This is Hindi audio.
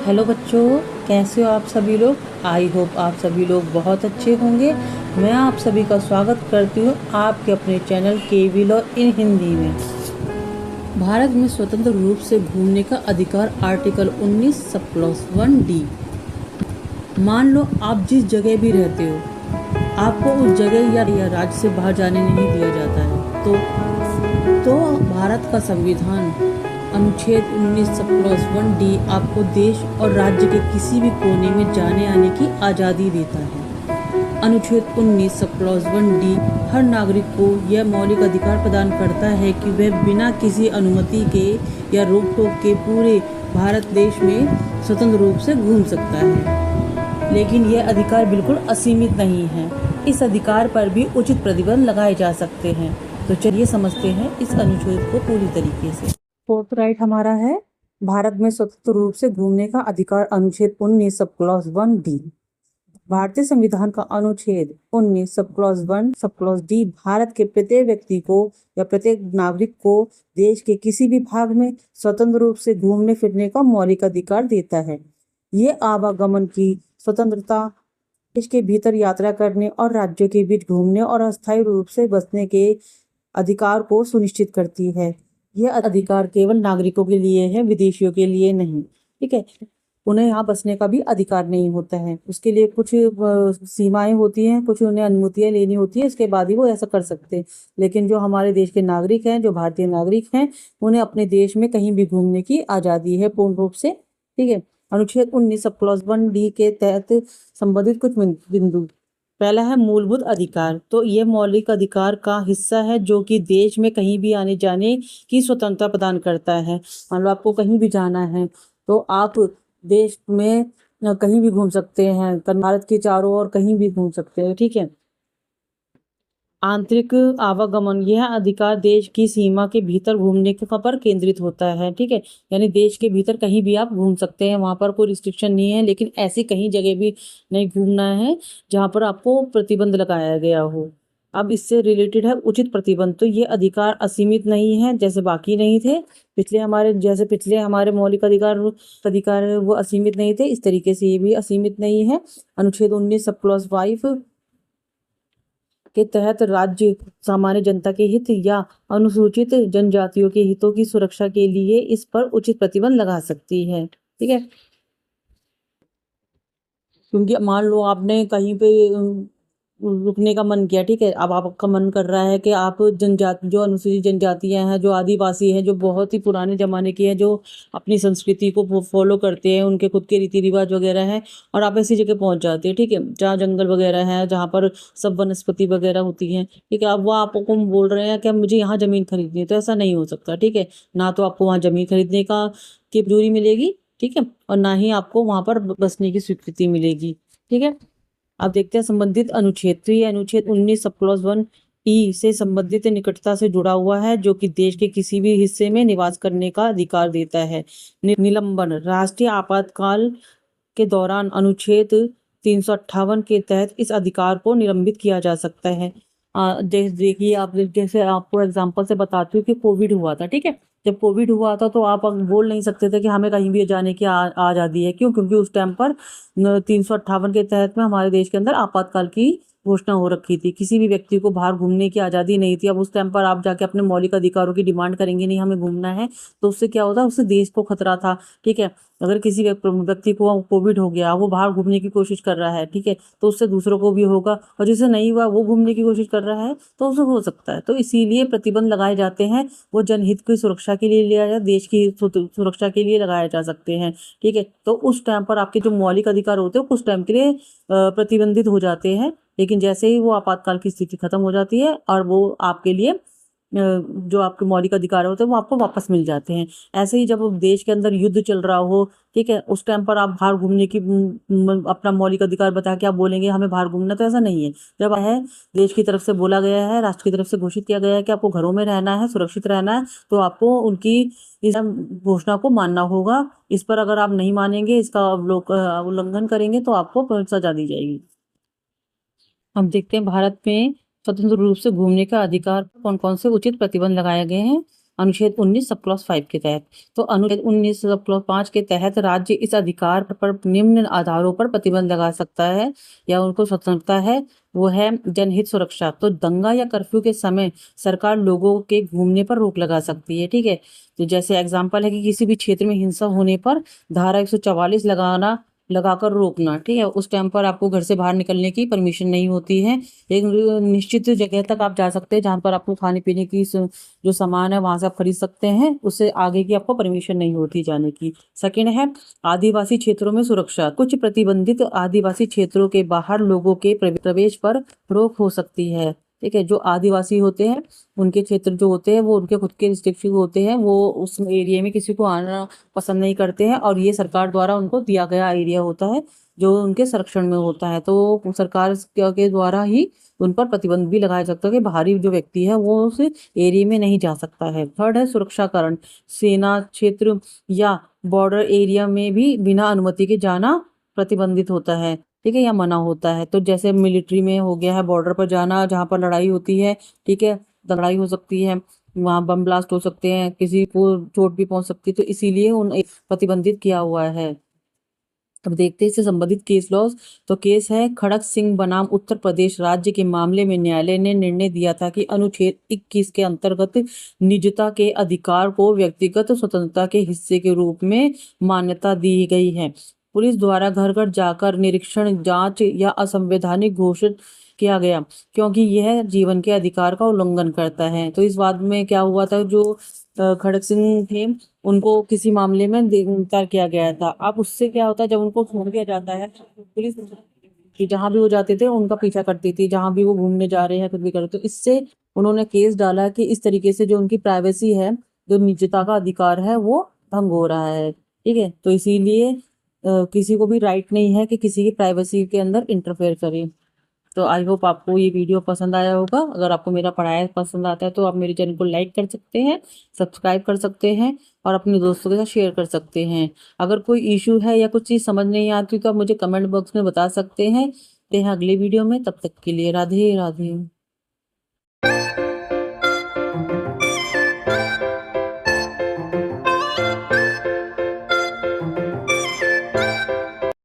हेलो बच्चों, कैसे हो आप सभी लोग। आई होप आप सभी लोग बहुत अच्छे होंगे। मैं आप सभी का स्वागत करती हूँ आपके अपने channel KV law in Hindi में। भारत में स्वतंत्र रूप से घूमने का अधिकार आर्टिकल 19 सब क्लॉज 1D। मान लो आप जिस जगह भी रहते हो, आपको उस जगह या राज्य से बाहर जाने नहीं दिया जाता है, तो भारत का संविधान अनुच्छेद 19 सब क्लॉज 1D आपको देश और राज्य के किसी भी कोने में जाने आने की आज़ादी देता है। अनुच्छेद 19 सब क्लॉज 1D हर नागरिक को यह मौलिक अधिकार प्रदान करता है कि वह बिना किसी अनुमति के या रोक टोक के पूरे भारत देश में स्वतंत्र रूप से घूम सकता है। लेकिन यह अधिकार बिल्कुल असीमित नहीं है। इस अधिकार पर भी उचित प्रतिबंध लगाए जा सकते हैं। तो चलिए समझते हैं इस अनुच्छेद को पूरी तरीके से। फोर्थ राइट हमारा है भारत में स्वतंत्र रूप से घूमने का अधिकार, अनुच्छेद 19 सब क्लॉज 1D। भारतीय संविधान का अनुच्छेद 19 sub clause 1 sub clause D Bharat के प्रत्येक व्यक्ति को या प्रत्येक नागरिक को देश के किसी भी भाग में स्वतंत्र रूप से घूमने फिरने का मौलिक अधिकार देता है। ये आवागमन की स्वतंत्रता, देश के भीतर यात्रा करने और राज्यों के बीच घूमने और अस्थायी रूप से बसने के अधिकार को सुनिश्चित करती है। यह अधिकार केवल नागरिकों के लिए है, विदेशियों के लिए नहीं। ठीक है, उन्हें यहाँ बसने का भी अधिकार नहीं होता है। उसके लिए कुछ सीमाएं होती हैं, कुछ उन्हें अनुमतियां लेनी होती है, इसके बाद ही वो ऐसा कर सकते हैं। लेकिन जो हमारे देश के नागरिक हैं, जो भारतीय नागरिक हैं, उन्हें अपने देश में कहीं भी घूमने की आज़ादी है पूर्ण रूप से। ठीक है, अनुच्छेद 19 सब क्लॉज 1D के तहत संबंधित कुछ बिंदु। पहला है मूलभूत अधिकार। तो ये मौलिक अधिकार का हिस्सा है जो कि देश में कहीं भी आने जाने की स्वतंत्रता प्रदान करता है। मान लो आपको कहीं भी जाना है तो आप देश में कहीं भी घूम सकते हैं, भारत के चारों ओर कहीं भी घूम सकते हैं। ठीक है, आंतरिक आवागमन, यह अधिकार देश की सीमा के भीतर घूमने के पर केंद्रित होता है। ठीक है, यानी देश के भीतर कहीं भी आप घूम सकते हैं, वहां पर कोई रिस्ट्रिक्शन नहीं है। लेकिन ऐसी कहीं जगह भी नहीं घूमना है जहां पर आपको प्रतिबंध लगाया गया हो। अब इससे रिलेटेड है उचित प्रतिबंध। तो ये अधिकार असीमित नहीं है जैसे बाकी नहीं थे। पिछले हमारे मौलिक अधिकार है वो असीमित नहीं थे, इस तरीके से ये भी असीमित नहीं है। अनुच्छेद 19 सब क्लॉज 5 के तहत राज्य सामान्य जनता के हित या अनुसूचित जनजातियों के हितों की सुरक्षा के लिए इस पर उचित प्रतिबंध लगा सकती है। ठीक है, क्योंकि मान लो आपने कहीं पे रुकने का मन किया। ठीक है, अब आपका मन कर रहा है कि आप जनजाति, जो अनुसूचित जनजातियां हैं, जो आदिवासी हैं, जो बहुत ही पुराने जमाने की हैं, जो अपनी संस्कृति को फॉलो करते हैं, उनके खुद के रीति रिवाज वगैरह हैं, और आप ऐसी जगह पहुंच जाते हैं। ठीक है, जहाँ जंगल वगैरह है, जहाँ पर सब वनस्पति वगैरह होती हैं। ठीक है, अब वो आपको बोल रहे हैं कि मुझे यहाँ जमीन खरीदनी है, तो ऐसा नहीं हो सकता। ठीक है, ना तो आपको वहाँ जमीन खरीदने का की मंजूरी मिलेगी, ठीक है, और ना ही आपको वहां पर बसने की स्वीकृति मिलेगी। ठीक है, अब देखते हैं संबंधित अनुच्छेद। तो ये अनुच्छेद 19 सब क्लॉज 1E से संबंधित निकटता से जुड़ा हुआ है, जो कि देश के किसी भी हिस्से में निवास करने का अधिकार देता है। निलंबन, राष्ट्रीय आपातकाल के दौरान अनुच्छेद 358 के तहत इस अधिकार को निलंबित किया जा सकता है। देखिए, आप जैसे आपको एग्जांपल से बताती हूँ कि कोविड हुआ था। ठीक है, जब कोविड हुआ था तो आप बोल नहीं सकते थे कि हमें कहीं भी जाने की आज़ादी है। क्यों? क्योंकि उस टाइम पर 358 के तहत में हमारे देश के अंदर आपातकाल की घोषणा हो रखी थी। किसी भी व्यक्ति को बाहर घूमने की आज़ादी नहीं थी। अब उस टाइम पर आप जाके अपने मौलिक अधिकारों की डिमांड करेंगे, नहीं हमें घूमना है, तो उससे क्या होता है, उससे देश को खतरा था। ठीक है, अगर किसी व्यक्ति को कोविड हो गया, वो बाहर घूमने की कोशिश कर रहा है, ठीक है, तो उससे दूसरों को भी होगा, और जिसे नहीं हुआ वो घूमने की कोशिश कर रहा है तो उसे हो सकता है। तो इसीलिए प्रतिबंध लगाए जाते हैं, वो जनहित की सुरक्षा के लिए लिया जाए, देश की सुरक्षा के लिए लगाए जा सकते हैं। ठीक है, तो उस टाइम पर आपके जो मौलिक अधिकार होते हैं कुछ टाइम के लिए प्रतिबंधित हो जाते हैं, लेकिन जैसे ही वो आपातकाल की स्थिति खत्म हो जाती है और वो आपके लिए जो आपके मौलिक अधिकार होते हैं वो आपको वापस मिल जाते हैं। ऐसे ही जब देश के अंदर युद्ध चल रहा हो, ठीक है, उस टाइम पर आप बाहर घूमने की अपना मौलिक अधिकार बता के आप बोलेंगे हमें बाहर घूमना, तो ऐसा नहीं है। जब है देश की तरफ से बोला गया है, राष्ट्र की तरफ से घोषित किया गया है कि आपको घरों में रहना है, सुरक्षित रहना है, तो आपको उनकी इस घोषणा को मानना होगा। इस पर अगर आप नहीं मानेंगे, इसका उल्लंघन करेंगे, तो आपको सजा दी जाएगी। हम देखते हैं भारत में स्वतंत्र रूप से घूमने का अधिकार कौन कौन से उचित प्रतिबंध लगाए गए हैं। अनुच्छेद 19 सब क्लॉज 5 के तहत। तो अनुच्छेद 19 सब क्लॉज 5 के तहत राज्य इस अधिकार पर निम्न आधारों पर प्रतिबंध लगा सकता है या उनको स्वतंत्रता है, वो है जनहित सुरक्षा। तो दंगा या कर्फ्यू के समय सरकार लोगों के घूमने पर रोक लगा सकती है, ठीक है। तो जैसे एग्जाम्पल है कि किसी भी क्षेत्र में हिंसा होने पर धारा 144 लगाकर रोकना, ठीक है। उस टाइम पर आपको घर से बाहर निकलने की परमिशन नहीं होती है। एक निश्चित जगह तक आप जा सकते हैं जहां पर आपको खाने पीने की जो सामान है वहां से आप खरीद सकते हैं, उससे आगे की आपको परमिशन नहीं होती जाने की। सेकंड है आदिवासी क्षेत्रों में सुरक्षा। कुछ प्रतिबंधित आदिवासी क्षेत्रों के बाहर लोगों के प्रवेश पर रोक हो सकती है, ठीक है। जो आदिवासी होते हैं उनके क्षेत्र जो होते हैं वो उनके खुद के रिस्ट्रिक्शन होते हैं, वो उस एरिया में किसी को आना पसंद नहीं करते हैं, और ये सरकार द्वारा उनको दिया गया एरिया होता है जो उनके संरक्षण में होता है। तो सरकार के द्वारा ही उन पर प्रतिबंध भी लगाया जाता है कि बाहरी जो व्यक्ति है वो उस एरिया में नहीं जा सकता है। थर्ड है सुरक्षा कारण। सेना क्षेत्र या बॉर्डर एरिया में भी बिना अनुमति के जाना प्रतिबंधित होता है, ठीक है, या मना होता है। तो जैसे मिलिट्री में हो गया है बॉर्डर पर जाना जहाँ पर लड़ाई होती है, ठीक है, लड़ाई हो सकती है, वहां बम ब्लास्ट हो सकते हैं, किसी को चोट भी पहुंच सकती है, तो इसीलिए उन प्रतिबंधित किया हुआ है। अब देखते हैं इससे संबंधित केस लॉज। तो केस है खड़क सिंह बनाम उत्तर प्रदेश राज्य के मामले में न्यायालय ने निर्णय दिया था कि अनुच्छेद 21 के अंतर्गत निजता के अधिकार को व्यक्तिगत स्वतंत्रता के हिस्से के रूप में मान्यता दी गई है। पुलिस द्वारा घर घर जाकर निरीक्षण, जांच या असंवैधानिक घोषित किया गया क्योंकि यह जीवन के अधिकार का उल्लंघन करता है। तो इस बात में क्या हुआ था, जो खड़क सिंह थे उनको किसी मामले में गिरफ्तार किया गया था। अब उससे क्या होता है, जब उनको छोड़ दिया जाता है पुलिस कि जहां भी वो जाते थे उनका पीछा करती थी, जहां भी वो घूमने जा रहे हैं कुछ भी कर रहे, तो इससे उन्होंने केस डाला कि इस तरीके से जो उनकी प्राइवेसी है, जो निजता का अधिकार है, वो भंग हो रहा है, ठीक है। तो इसीलिए किसी को भी राइट नहीं है कि किसी की प्राइवेसी के अंदर इंटरफेयर करे। तो आई होप आपको ये वीडियो पसंद आया होगा। अगर आपको मेरा पढ़ाया पसंद आता है तो आप मेरे चैनल को लाइक कर सकते हैं, सब्सक्राइब कर सकते हैं और अपने दोस्तों के साथ शेयर कर सकते हैं। अगर कोई इशू है या कुछ चीज़ समझ नहीं आती तो आप मुझे कमेंट बॉक्स में बता सकते हैं। ते हैं अगली वीडियो में, तब तक के लिए राधे राधे।